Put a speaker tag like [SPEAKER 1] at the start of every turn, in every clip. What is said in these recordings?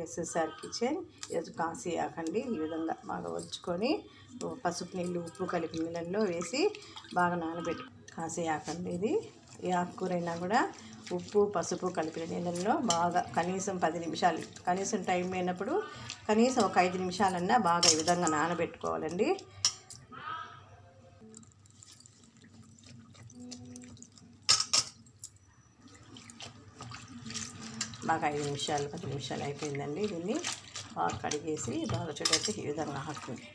[SPEAKER 1] SSR kitchen. ఈరోజు కాశీ ఆకండి ఈ విధంగా బాగా వచ్చుకొని పసుపు నీళ్ళు ఉప్పు కలిపి నీళ్ళల్లో వేసి బాగా నానబెట్టి కాశీ ఆకండి. ఇది ఈ ఆకుకూరైనా కూడా ఉప్పు పసుపు కలిపిన నీళ్ళల్లో బాగా కనీసం 10 నిమిషాలు, కనీసం టైం అయినప్పుడు కనీసం ఒక 5 నిమిషాలన్నా బాగా ఈ విధంగా నానబెట్టుకోవాలండి. బాగా 5 నిమిషాలు 10 నిమిషాలు అయిపోయిందండి. దీన్ని బాగా కడిగేసి బాగా చూడవచ్చు ఈ విధంగా ఆకుని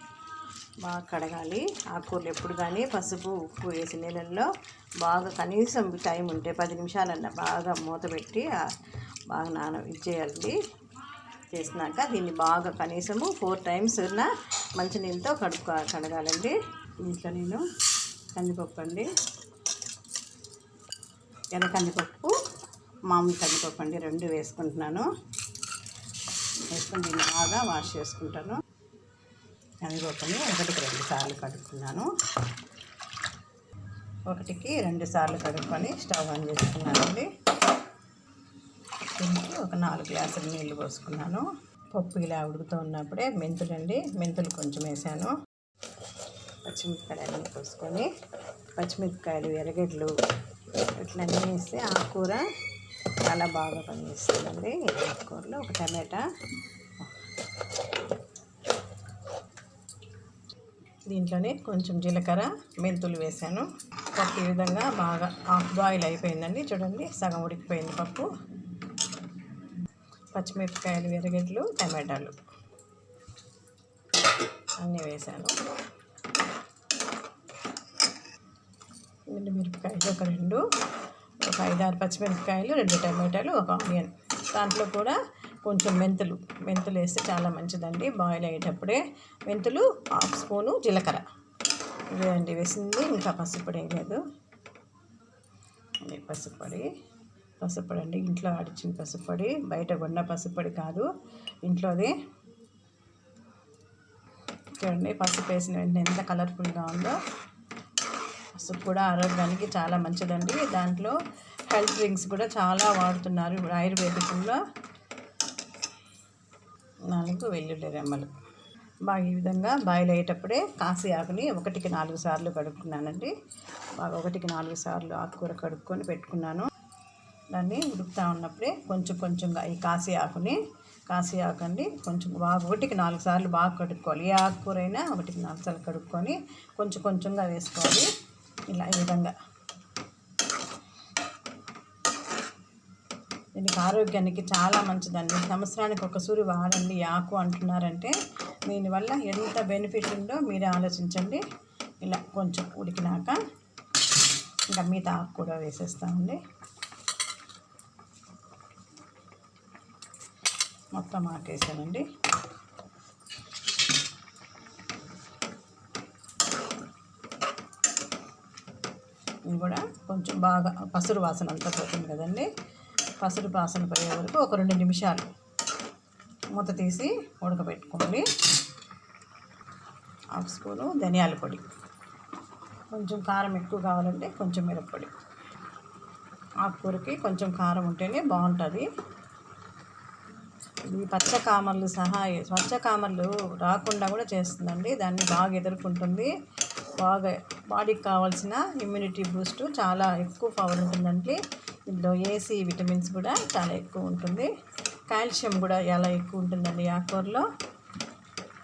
[SPEAKER 1] బాగా కడగాలి. ఆకుకూరలు ఎప్పుడు కానీ పసుపు ఉప్పు వేసి నీళ్ళల్లో బాగా కనీసం టైం ఉంటే 10 నిమిషాలన్నా బాగా మూత పెట్టి బాగా ఇచ్చేయాలండి. చేసినాక దీన్ని బాగా కనీసము 4 టైమ్స్ మంచినీళ్ళతో కడగాలండి. ఇంట్లో నేను కందిపప్పు అండి, ఎర్ర కందిపప్పు మామూలు కందిపప్పు అండి 2 వేసుకుంటున్నాను. వేసుకొని దీన్ని బాగా వాష్ చేసుకుంటాను. కందిపప్పుని 1కి 2 సార్లు కడుక్కున్నాను. 1కి 2 సార్లు కడుక్కొని స్టవ్ ఆన్ చేసుకున్నానండి. దీనికి ఒక 4 గ్లాసులు నీళ్లు పోసుకున్నాను. పప్పు ఇలా ఉడుకుతూ ఉన్నప్పుడే మెంతులండి, మెంతులు కొంచెం వేసాను. పచ్చిమిరపకాయలు పోసుకొని పచ్చిమిరపకాయలు ఎర్రగడ్డలు ఇట్లన్నీ వేస్తే ఆకుకూర చాలా బాగా పనిచేస్తుందండి. ఆకుకూరలో ఒక టమాటా, దీంట్లోనే కొంచెం జీలకర్ర మెంతులు వేసాను. పప్పు ఈ విధంగా బాగా హాఫ్ బాయిల్ అయిపోయిందండి. చూడండి సగం ఉడికిపోయింది పప్పు. పచ్చిమిరపకాయలు ఎర్రగడ్డలు టమాటాలు అన్నీ వేసాను. మిరపకాయలు ఒక 2, ఒక 5-6 పచ్చిమిరపకాయలు, 2 టమాటాలు, ఒక ఆనియన్. దాంట్లో కూడా కొంచెం మెంతులు వేస్తే చాలా మంచిదండి. బాయిల్ అయ్యేటప్పుడే మెంతులు, 1/2 స్పూను జీలకర్ర ఇవే అండి వేసింది. ఇంకా పసుపొడి వేయలేదు. పసుపొడి అండి ఇంట్లో ఆడిచ్చిన పసుపొడి, బయట కొన్న పసుపొడి కాదు, ఇంట్లోది. చూడండి పసుపు వేసిన వెంటనే ఎంత కలర్ఫుల్గా ఉందో. పసుపు కూడా ఆరోగ్యానికి చాలా మంచిదండి. దాంట్లో హెల్త్ డ్రింక్స్ కూడా చాలా వాడుతున్నారు ఇప్పుడు ఆయుర్వేదికంలో. 4 వెల్లుల్లి రెమ్మలు బాగా ఈ విధంగా బాయిల్ అయ్యేటప్పుడే కాశీ ఆకుని 1కి 4 సార్లు కడుక్కున్నానండి. బాగా 1కి 4 సార్లు ఆకుకూర కడుక్కొని పెట్టుకున్నాను. దాన్ని ఉడుకుతూ ఉన్నప్పుడే కొంచెంగా ఈ కాశీ ఆకండి కొంచెం బాగా 1కి 4 సార్లు బాగా కడుక్కోవాలి. ఏ ఆకుకూర అయినా 1కి 4 సార్లు కడుక్కొని కొంచెంగా వేసుకోవాలి. ఇలా ఈ విధంగా దీనికి ఆరోగ్యానికి చాలా మంచిదండి. సంవత్సరానికి ఒకసారి వాడండి ఆకు అంటున్నారంటే దీనివల్ల ఎంత బెనిఫిట్ ఉందో మీరే ఆలోచించండి. ఇలా కొంచెం ఉడికినాక ఇంకా మిగతా ఆకు కూడా వేసేస్తామండి. మొత్తం ఆకేసానండి. ఇది కూడా కొంచెం బాగా పసురు వాసన అంతా పోతుంది కదండి. పసురు వాసన పోయే వరకు ఒక 2 నిమిషాలు మూత తీసి ఉడకబెట్టుకోండి. 1/2 స్పూను ధనియాల పొడి, కొంచెం కారం ఎక్కువ కావాలంటే కొంచెం మిరప్పొడి. ఆకుకూరకి కొంచెం కారం ఉంటేనే బాగుంటుంది. ఇది పచ్చకామర్లు రాకుండా కూడా చేస్తుందండి. దాన్ని బాగా ఎదుర్కొంటుంది. బాగా బాడీకి కావాల్సిన ఇమ్యూనిటీ బూస్ట్ చాలా ఎక్కువ పవర్ ఉంటుందండి. ఇందులో ఏసీ విటమిన్స్ కూడా చాలా ఎక్కువ ఉంటుంది. కాల్షియం కూడా చాలా ఎక్కువ ఉంటుందండి ఆకుకూరలో.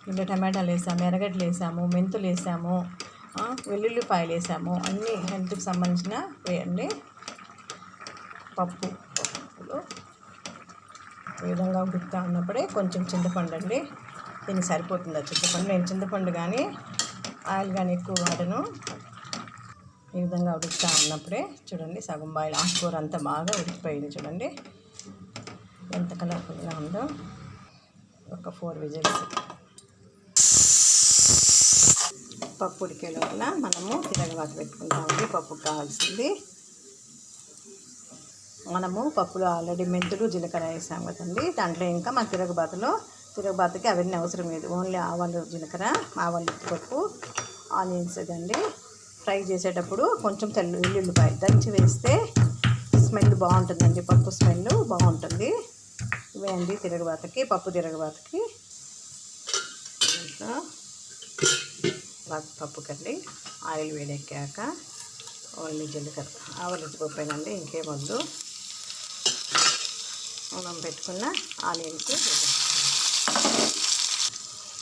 [SPEAKER 1] ఇందులో టమాటాలు వేసాము, ఎర్రగడ్డలు వేసాము, మెంతులు వేసాము, వెల్లుల్లిపాయలు వేసాము. అన్నీ హెల్త్కి సంబంధించిన వేయండి. పప్పులో ఈ విధంగా ఉడుకుతూ ఉన్నప్పుడే కొంచెం చింతపండు అండి. దీనికి సరిపోతుంది చింతపండు. నేను చింతపండు కానీ ఆయిల్ కానీ ఎక్కువ వాడను. ఈ విధంగా ఉడుకుతూ ఉన్నప్పుడే చూడండి సగం బాయిల్ ఆకుకూర అంతా బాగా ఉడికిపోయింది. చూడండి ఎంత కలర్ఫుల్గా ఉందో. ఒక 4 విజిల్స్. పప్పు ఉడికే లోపల మనము తిరగబాటు పెట్టుకుంటామండి. పప్పుకు కావాల్సింది మనము పప్పులో ఆల్రెడీ మెంతులు జీలకర్ర వేసాం కదండి. దాంట్లో ఇంకా మన తిరగబాతుకి అవన్నీ అవసరం లేదు. ఓన్లీ ఆవాలు జీలకర్ర, ఆవాలు పప్పు, ఆనియన్స్ ఇదండి. ఫ్రై చేసేటప్పుడు కొంచెం వెల్లుల్లిపాయలు దంచి వేస్తే స్మెల్ బాగుంటుందండి. పప్పు స్మెల్ బాగుంటుంది. ఈ వేయండి తిరగబాతకి, పప్పు తిరగబాతకి. ఇంకా పప్పు కండి ఆయిల్ వేడెక్కాక ఓన్లీ జీలకర్ర ఆవాలు పప్పేనండి, ఇంకేమొద్దు. మనం పెట్టుకున్న ఆనియన్స్,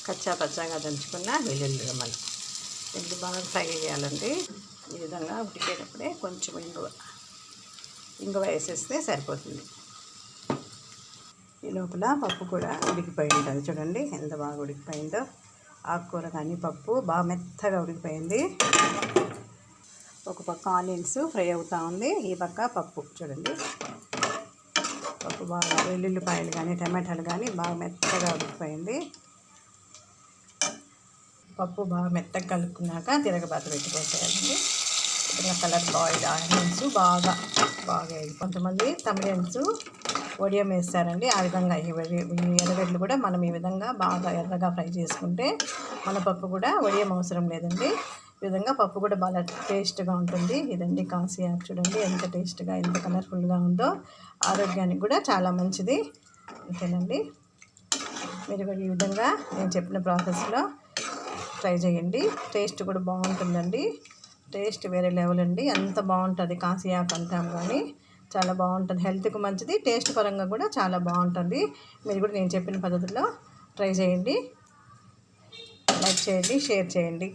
[SPEAKER 1] కచ్చా పచ్చాగా దంచుకున్న వెల్లుల్లి రెమ్మలు ఇది బాగా ఫ్రై చేయాలండి. ఈ విధంగా ఉడికేటప్పుడే కొంచెం ఇంగువ వేసేస్తే సరిపోతుంది. ఈ లోపల పప్పు కూడా ఉడికిపోయి ఉంటుంది. చూడండి ఎంత బాగా ఉడికిపోయిందో. ఆకుకూర కానీ పప్పు బాగా మెత్తగా ఉడికిపోయింది. ఒక పక్క ఆనియన్స్ ఫ్రై అవుతూ ఉంది, ఈ పక్క పప్పు చూడండి. పప్పు బాగా వెల్లుల్లిపాయలు కానీ టమాటాలు కానీ బాగా మెత్తగా ఉడికిపోయింది. పప్పు బాగా మెత్తగా కలుపుకున్నాక తిరగబాత పెట్టుకోసేయాలండి. ఇలా కలర్ బాయిల్ ఆనియన్స్ బాగా కొంతమంది తమిళన్స్ వడియం వేస్తారండి. ఆ విధంగా ఈ ఎర్రగడ్డలు కూడా మనం ఈ విధంగా బాగా ఎర్రగా ఫ్రై చేసుకుంటే మన పప్పు కూడా వడియం అవసరం లేదండి. ఈ విధంగా పప్పు కూడా బాగా టేస్ట్గా ఉంటుంది. ఇదండి కాసి ఆకు చూడండి ఎంత టేస్ట్గా ఎంత కలర్ఫుల్గా ఉందో. ఆరోగ్యానికి కూడా చాలా మంచిది. అంతేనండి, మీరు కూడా ఈ విధంగా నేను చెప్పిన ప్రాసెస్లో ట్రై చేయండి. టేస్ట్ కూడా బాగుంటుందండి. టేస్ట్ వేరే లెవెల్ అండి. ఎంత బాగుంటుంది కాసి ఆకు అంటాం కానీ చాలా బాగుంటుంది. హెల్త్కి మంచిది, టేస్ట్ పరంగా కూడా చాలా బాగుంటుంది. మీరు కూడా నేను చెప్పిన పద్ధతిలో ట్రై చేయండి. లైక్ చేయండి, షేర్ చేయండి.